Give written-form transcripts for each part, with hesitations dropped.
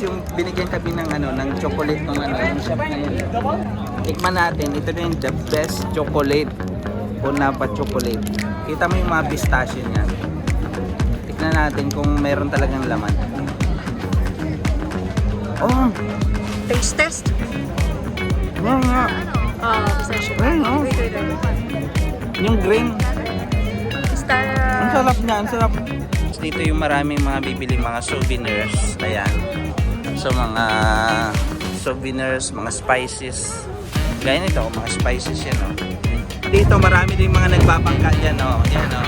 Yung binigyan kami ng ano, ng chocolate ng ano, yung shop na yun. Tikman natin, ito na yung the best chocolate o napa chocolate. Kita mo yung mga pistachio niya. Tikman natin kung meron talagang laman. Oh, Taste test? yan nga. Pistachio. Oh. Wait. Yung green. Star. Ang sarap niya, ang sarap. Dito yung maraming mga bibili mga souvenirs. Ayan. So mga souvenirs, mga spices. Gaya nito, mga spices yan, oh. Dito marami din mga nagbabangka dyan, oh. Yan, oh.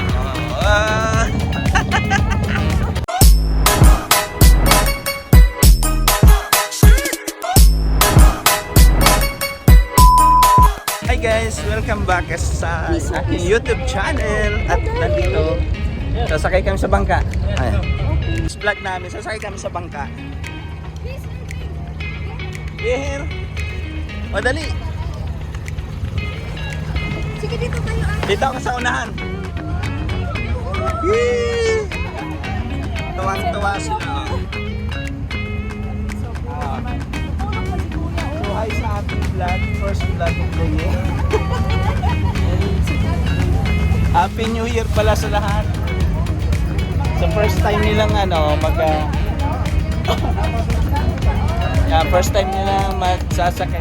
Hi guys, welcome back sa aking YouTube channel. At nandito, sasakay kami sa bangka. Ayan. Vlog namin, sasakay kami sa bangka. Here. Madali. Sige, dito tayo. Dito ako sa unahan. Yee! Tuwang-tuwa sila. So hi sa ating vlog. First vlog ng Kuya. Happy New Year pala sa lahat. So first time nilang ano, first time nilang magsasakay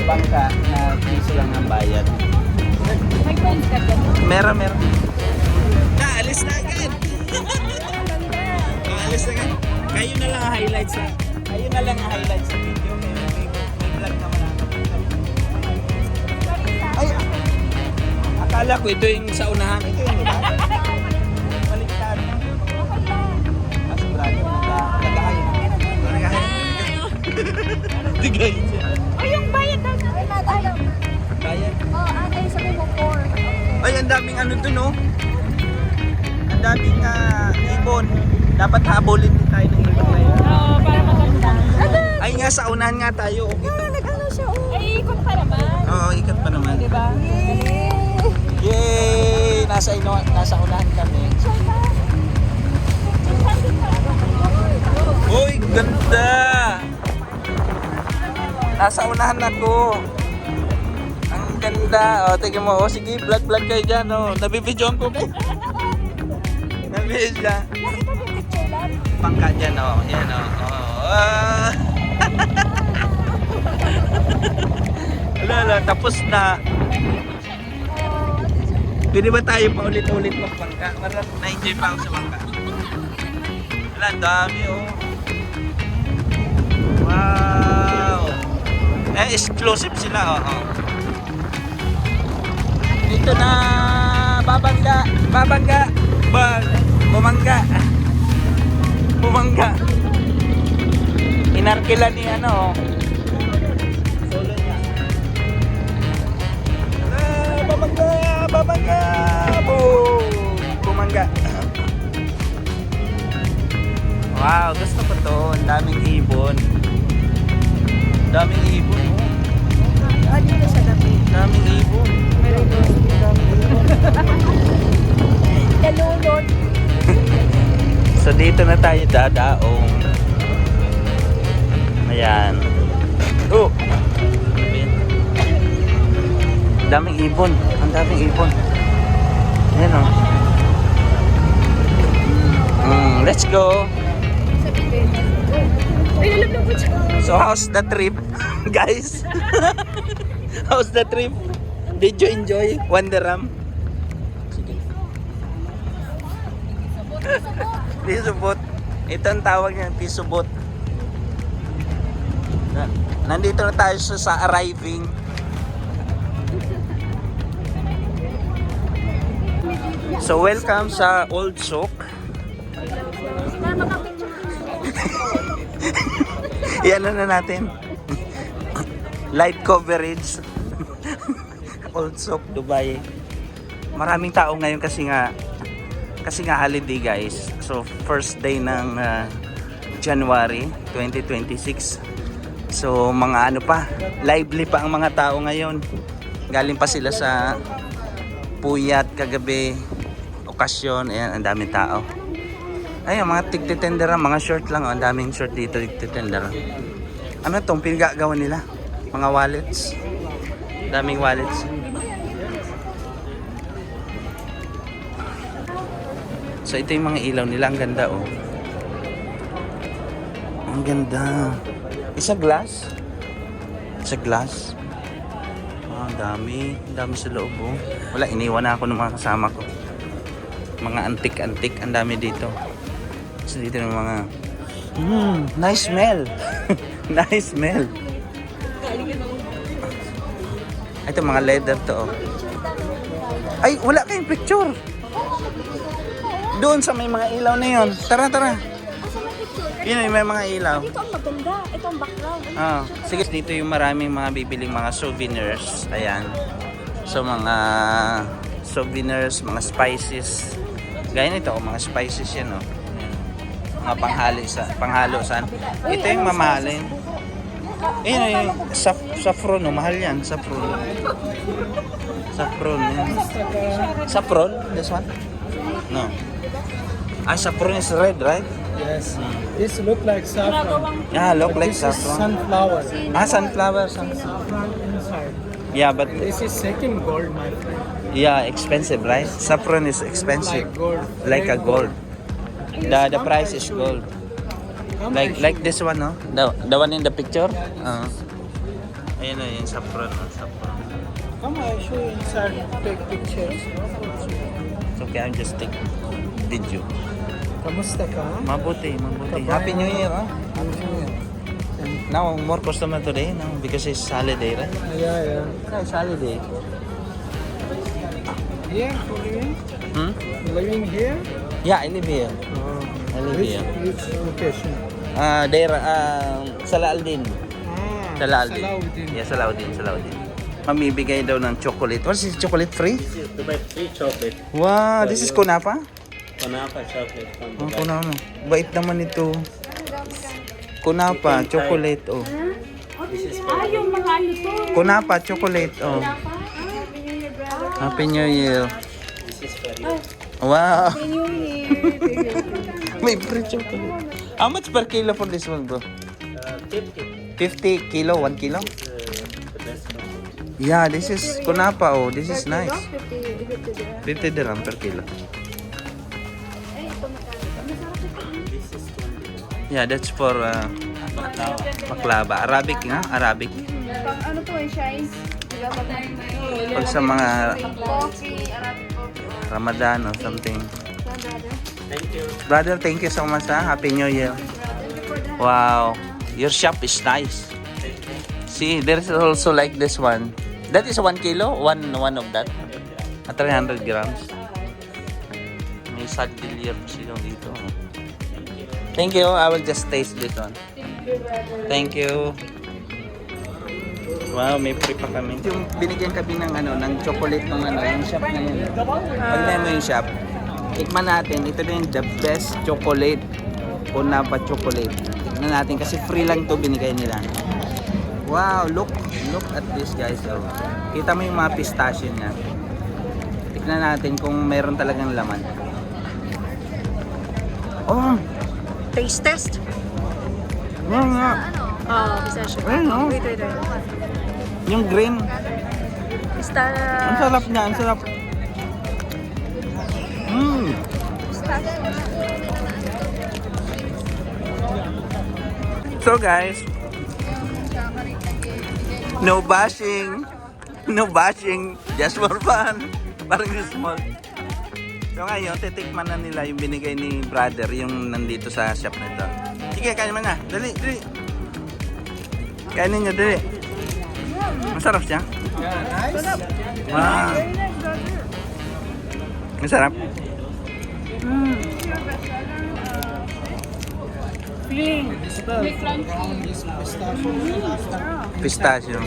bangka na piso lang ang bayad. May friends ka dyan? Meron. Alis na agad. Alis na agad. Kayo na lang ang highlights sa video. May vlog naman ako. Ay, akala ko ito yung sa unahan. Ito yung diba? Baliktad. Sigurado nag-ahayin. Digayin siya. Oh, yung bayad daw sa tayo. Bayad. Ay, sabi mo 4. Ay, ang daming ano dun, oh. Ang daming ibon. Dapat habulin din tayo ng ibon na yun. Oo, para maganda. Ay nga, sa unahan nga tayo. Okay. Nag-ano siya, Ay, ikot pa naman. Oo, ikat pa naman. Diba? Yay! Nasa unahan kami. Uy, ganda! Nasa unahan ako. Ang ganda. O, tingnan mo. O, sige, vlog kayo dyan. O, nabibidyoan ko kayo. Nabibidyoan. Pangka dyan, o. Yan, o. Ala, tapos na. Pwede ba tayo paulit-ulit magpangka? Para na-enjoy pa ako sa bangka. Wala, dami, oh. Wow! Exclusive sila, oh. Dito na, bumangga. Inarkila ni ano, oh. Solo niya. Babangga! Boom! Bumangga. Wow, gusto ko to. Ang daming ibon. Oh. Dito sa dami. Daming ibon. Nalulot. So dito na tayo dadaong. Ayan. Oh! Daming ibon. Ang daming ibon. Ayan, oh. Let's go. So how's the trip, guys? How's the trip? Did you enjoy Wanderam? Sige. Pisubot. Ito ang tawag niya, pisubot. Nandito na tayo sa arriving. So welcome sa Old Souk. Iyan na natin. Live coverage. Old Souk, Dubai. Maraming tao ngayon kasi nga holiday, guys. So first day ng January 2026. So mga ano pa, lively pa ang mga tao ngayon. Galing pa sila sa puyat kagabi, okasyon. Ayan, ang daming tao. Ayun, mga tigtitendera, mga short lang. Oh. Ang daming short dito, tigtitendera. Ano itong pinagagawa nila? Mga wallets. Daming wallets. So ito yung mga ilaw nila. Ang ganda oh. Ang ganda. Isa glass. Isa glass. Oh, ang dami. Ang dami sa loob oh. Wala, iniwan na ako ng mga kasama ko. Mga antik-antik. Ang dami dito. So dito ng mga nice smell. Nice smell. Ito mga leather to oh. Ay, wala kayong picture. Doon sa may mga ilaw na yun. Tara, tara. Yun may mga ilaw. Dito ang maganda. Ito ang background. Ah, sige, dito yung maraming mga bibiling mga souvenirs. Ayan. So mga souvenirs, mga spices. Gaya nito, mga spices yan oh. Mga panghalo saan. Ito yung mamahalin. Ayun, saffron oh, mahal yan, saffron. Saffron yan. Saffron, this one? No. Ah, saffron is red, right? Yes. This look like saffron. Yeah, look like This is saffron. sunflower. Ah, sunflower. Saffron inside. Yeah, but This is second gold, my friend. yeah, expensive, right? Saffron is expensive. Like gold. Like a Red gold. The price is gold. Come I show Like this one, no? The one in the picture? Ayun na yung saffron. Saffron. Come I show you inside. Take pictures. It's okay, I'm just take video. Kamusta ka? Mabuti, mabuti. Kabayan. Happy New Year, huh? And Now, more customer today, no? Because it's holiday, right? yeah. Yeah, it's holiday. Here, living? Living here? Yeah, I live here. I live here. Which location? There, Salaaldin. Salaaldin. Salahuddin. Yeah, Salaaldin. Mamibigay daw ng chocolate. What is this, chocolate free? Dubai free chocolate. Wow, this is kunapa? Kunapa chocolate from Oh, Dubai. kunapa. Bait naman ito. Kunapa, chocolate, oh. Yung mga ano to. Kunapa, chocolate, oh. Happy New Year. This is for you. Wow. New Year. May free chocolate. How much per kilo for this one, bro? 50. 50 kilo, 1 kilo? The best one. Yeah, this is kunapa, oh. This is nice. 50 50 dirham per kilo. This is 20. Yeah, that's for baklava. Arabic nga, Arabic. Pang ano to eh, shines. Pag sa mga Coffee, Arabic coffee. Ramadan or something. Thank you. Brother, thank you so much, ha. Happy New Year. Wow, your shop is nice. See, there's also like this one. That is 1 kilo? One of that? 300 grams. May sagdilyer po sila dito. Thank you. I will just taste this one. Thank you. Wow, may free pa kami. Yung binigyan kami ng ng chocolate ng yung shop na yun. Pag mo yung shop, tikman natin. Ito na yung the best chocolate. Kunapa chocolate. Tikman natin kasi free lang to binigay nila. Wow, look at this guys. Oh. Kita mo yung mga pistachio niya. Tikman natin kung meron talagang laman. Oh, Taste test. yan nga. Oh, pistachio. Ayun, oh. Wait. Yung green. Pistachio. Ang sarap niya, ang sarap. So guys, no bashing, just for fun. Parang small. So ngayon, titikman na nila yung binigay ni brother, yung nandito sa shop na ito. Sige, kain mo na. Dali. Kainin nyo, dali. Masarap siya. Yeah, nice. Wow. Masarap. Feeling. This pistachio. Pistachio.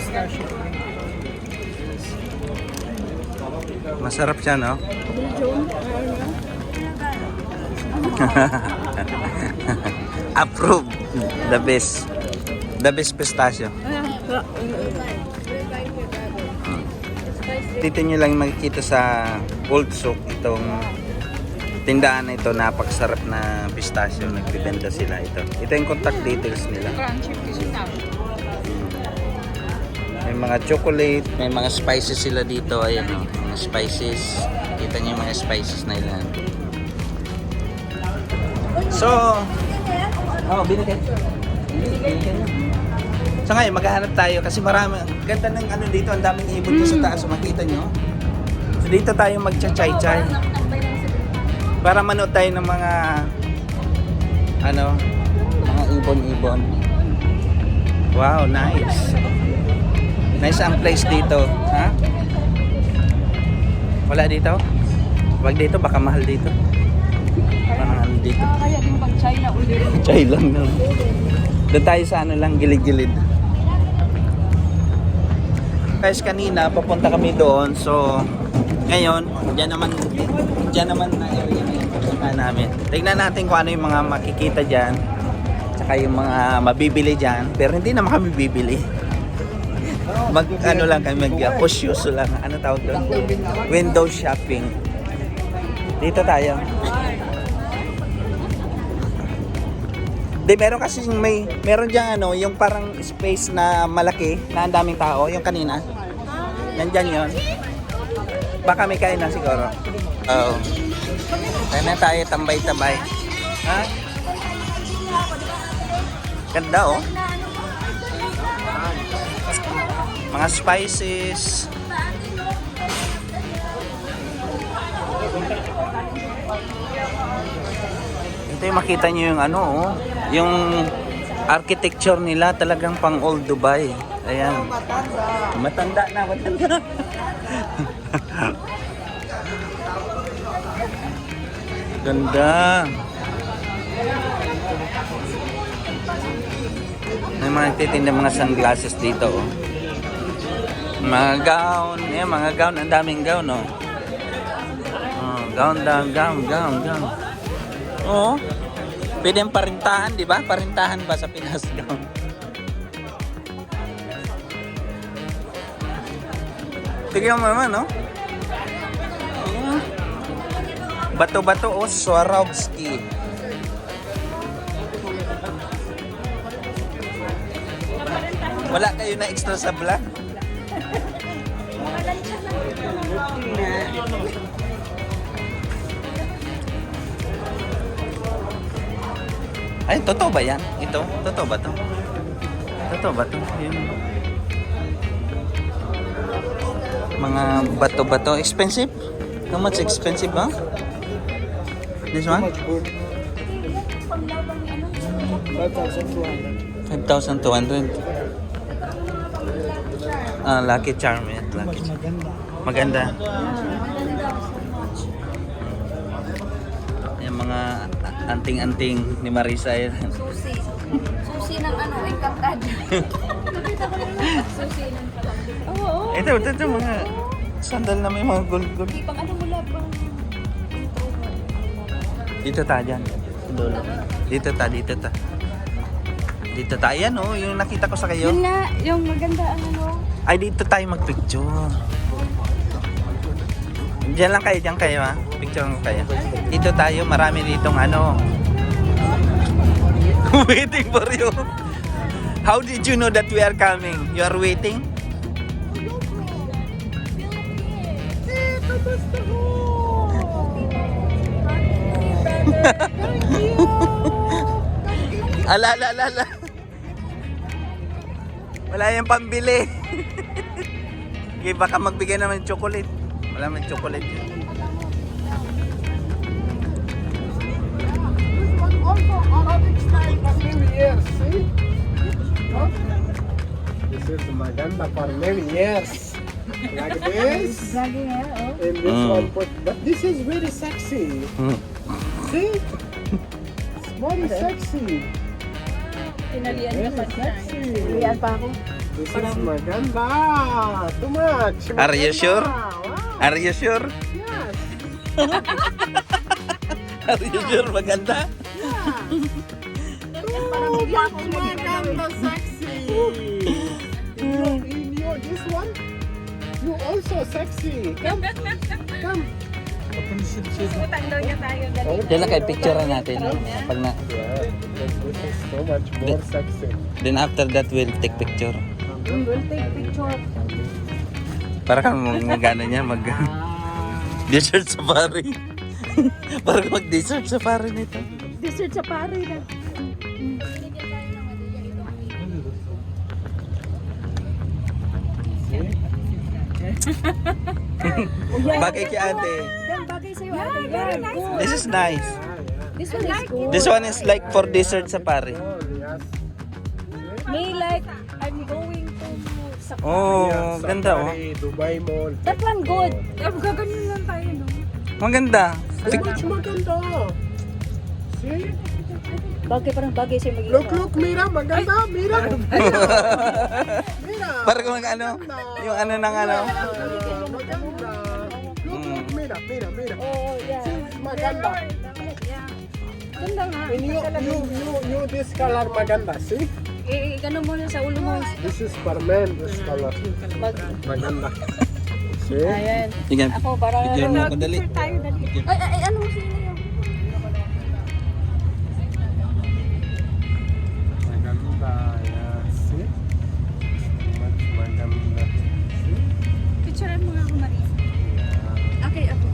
Masarap siya, no? Approve. The best. The best pistachio. Dito nyo lang makikita sa Old Souk itong tindahan na ito, napakasarap na pistachio. Nagbibenta sila ito. Ito yung contact details nila. May mga chocolate, may mga spices sila dito. Ayan o, mga spices. Kita niyo yung mga spices na ilan. So, binigay. So ngayon, maghahanap tayo kasi marami. Ganda ng ano dito, ang daming ibon dito sa taas. So, makita nyo. So dito tayo magcha-chay-chay. Para manood tayo ng mga mga ibon-ibon. Wow, nice. Nice ang place dito. Ha? Wala dito? Wag dito, baka mahal dito. Parang ano dito. Kaya din pag China ulit. Chay lang na. Doon tayo sa ano lang, gilid-gilid. Guys, kanina papunta kami doon. So, ngayon, diyan naman na area na yung pupunta namin. Tignan natin kung ano yung mga makikita diyan. Tsaka yung mga mabibili diyan. Pero hindi naman kami bibili. Ano lang kami, push uso lang. Ano tawag doon? Window shopping. Dito tayo. Di, meron kasi meron diyan yung parang space na malaki na ang daming tao, yung kanina. Nandiyan 'yon. Baka may kain na siguro. Oo. Kaya na tayo tambay-tambay. Ha? Ganda oh. Mga spices. Ito yung makita nyo yung yung architecture nila talagang pang old Dubai. Ayan. Matanda na. Ganda. May mga nagtitinda mga sunglasses dito oh. Mga gown. Ayan, mga gown. Ang daming gown oh. Gown. Oo. Pwede yung parintahan, di ba? Parintahan ba sa Pinas? Tignan mo naman, no? Bato-bato o Swarovski. Wala kayo na extra sa vlog? Ay, totoo ba yan? Ito? Totoo ba to? Totoo ba to? Yung mga bato-bato. Expensive? How much expensive ba? This one? 5,200. 5,200. Lucky charm yan. Lucky charm. Maganda. Yung mga anting-anting ni Marisa yan. Susi ng Encantada. Susi ng Oo. Ito mga sandal na may mga gold-gold. Pang mula pang Dito ta dyan. Dito ta. Dito ta. Ayan oh, yung nakita ko sa kayo. Yun nga, yung maganda Ay, dito tayo magpicture. Diyan lang kayo, ha. Picture ko kayo. Dito tayo, marami ditong waiting for you. How did you know that we are coming? You are waiting? Ala. Wala yung pambili. Okay, baka magbigay naman ng chocolate. Wala man chocolate yun. Also Arabic style for many years, see? Huh? This is maganda for many years. Like this. And this one put, but this is very sexy. See? It's very sexy. Pinalian Very sexy. Pinalian pa ako. This is maganda. Too much. Are you sure? Wow. Are you sure? Yes. Are you sure maganda? Oh, but maganda sexy. In your this one, you also sexy. Come. Utang daw niya tayo. Dali. Diyan lang kay picture natin. Pag na, Yeah, because this is so much more sexy. then after that we'll take picture. We'll take picture. Para kang mag-ano niya, desert safari. Para kang mag-desert safari nito. Dessert sa pare na. Bagay kay ate. Yan, bagay sa'yo ate. Yan, good. This is nice. This one is good. This one is like for desert safari. Oh, yes. Me like, I'm going to sa Oh, Yeah, ganda oh. Safari, Dubai Mall. That one good. Gaganon lang tayo, no? Maganda. So much maganda. See? Bagay, parang bagay sa'yo mag-isa. Look, Mira, maganda, Mira. Mira. Para kung ano, yung ano ng ano. Maganda. Look, Mira, Mira. Oh, yeah. Maganda. Yeah. Ganda nga. And you, this color maganda, see? Gano'n mo na sa ulo mo. This is for men, this color. Maganda. See? Ayan. Tingnan. Ako, parang Picture mo ako, dali. tayo, dali. Ay, ano mo sino yun? Maganda, yeah. See? Much maganda. See? Picturean mo nga ako, Marie. Yeah. Okay, ako.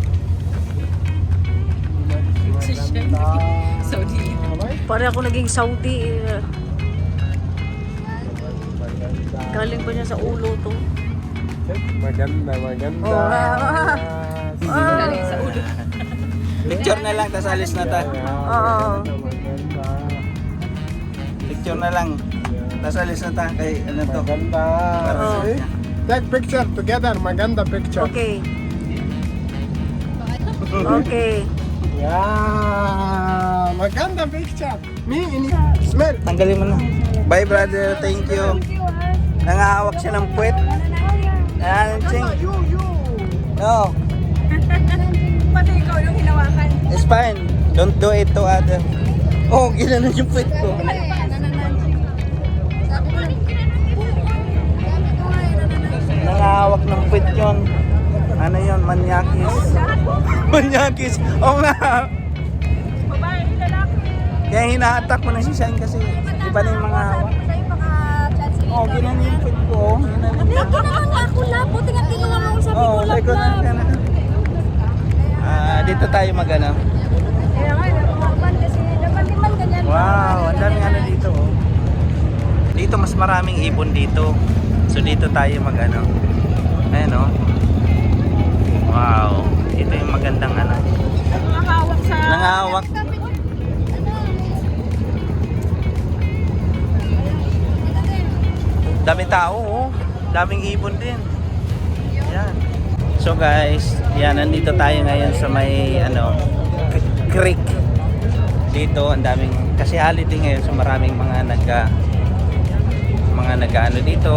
Maganda. Saudi. Right? Para ako naging Saudi. Maganda. Galing pa niya sa ulo to. Maganda. Galing sa ulo. Picture na lang, tas alis na ta. Oo. Maganda. Picture na lang, tas alis na ta. Kay ano to. Maganda. Oo. See? Take picture together. Maganda picture. Okay. Okay. Yeah. Maganda picture. Me in smell. Tanggalin mo na. Bye brother, thank you. Nangahawak siya ng puwet. Ayan, ching. You. No, Pati ikaw yung hinawakan. it's fine. Don't do it to other. Oh, ginanon yung puwet ko. Nangahawak ng puwet yun. Ano yun, manyakis. Manyakis. Oo nga. Babae, lalaki. Kaya hinahatak mo na si Shine kasi iba na yung mga hawak. Oh, ginanon yung puwet ko. Oh. Ginanon Hindi, niya. ginanon nga ako lang. Buti nga tinungan mo sabi ko Oh, lang like lang. dito tayo magana. Kaya nga, naman kasi naman ganyan. Wow, ang daming ano dito oh. Dito mas maraming ibon dito. So dito tayo magano. Ayan oh. Wow, ito yung magandang ano. Nakahawak sa... Nangahawak. Daming tao oh. Daming ibon din. Yan. So guys, yan nandito tayo ngayon sa may ano creek. Dito ang daming kasi holiday ngayon so maraming mga nag-ano dito,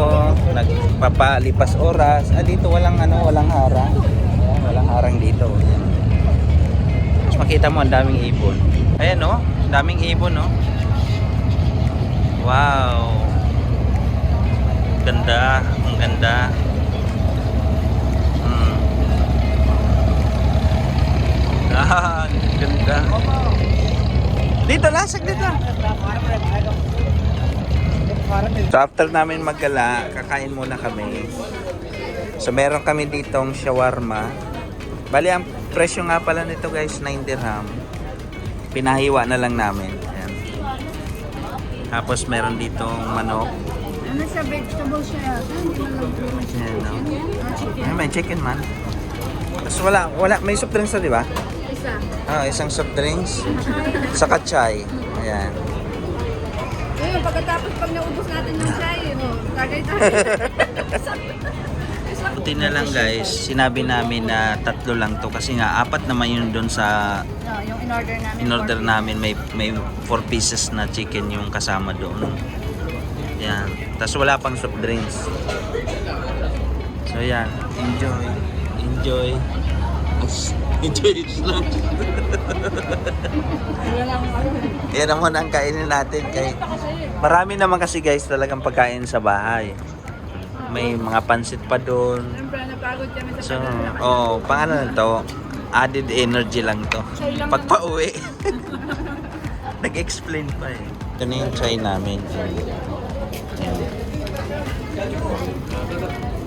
nagpapalipas oras. Dito walang harang. Ayan, walang harang dito. Ayan. Mas makita mo ang daming ibon. Ayan oh, daming ibon oh. Wow. Ganda, ang ganda. Ganda. Dito lang, saglit lang. So after namin maggala, kakain muna kami. So meron kami ditong shawarma. Bali ang presyo nga pala nito guys, 9 dirham. Pinahiwa na lang namin. Ayan. Tapos meron ditong manok. Ano siya, vegetable siya. Ayan, no? Ay, may chicken man. Tapos wala, may soft drinks na, di ba? Isa. Isang soft drinks. Saka chai. Ayan. Ngayon, pagkatapos pag naubos natin yung chai, tagay-tagay. Buti na lang guys, sinabi namin na 3 lang to kasi nga 4 naman yun doon sa Yung in-order namin. in-order namin, may 4 pieces na chicken yung kasama doon. Yan. Tapos wala pang soft drinks. So yan, enjoy. Enjoy it lang. Yan naman ang kainin natin kay marami naman kasi guys talagang pagkain sa bahay. May mga pansit pa doon. Siyempre, napagod kami sa So, pang ano na to? Added energy lang to. Chai lang Pag pauwi. Nag-explain pa eh. Ito na yung chai namin. Ayan.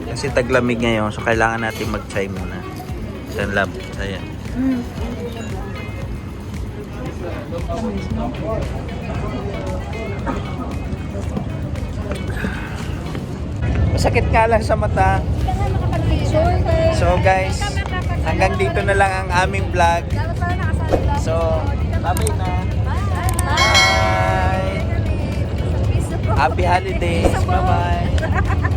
Kasi taglamig ngayon, so kailangan natin mag-chai muna. Yan lab. Ayan. Masakit nga lang sa mata. So guys, hanggang dito na lang ang aming vlog. So, bye na. Bye! Happy holidays! Bye-bye!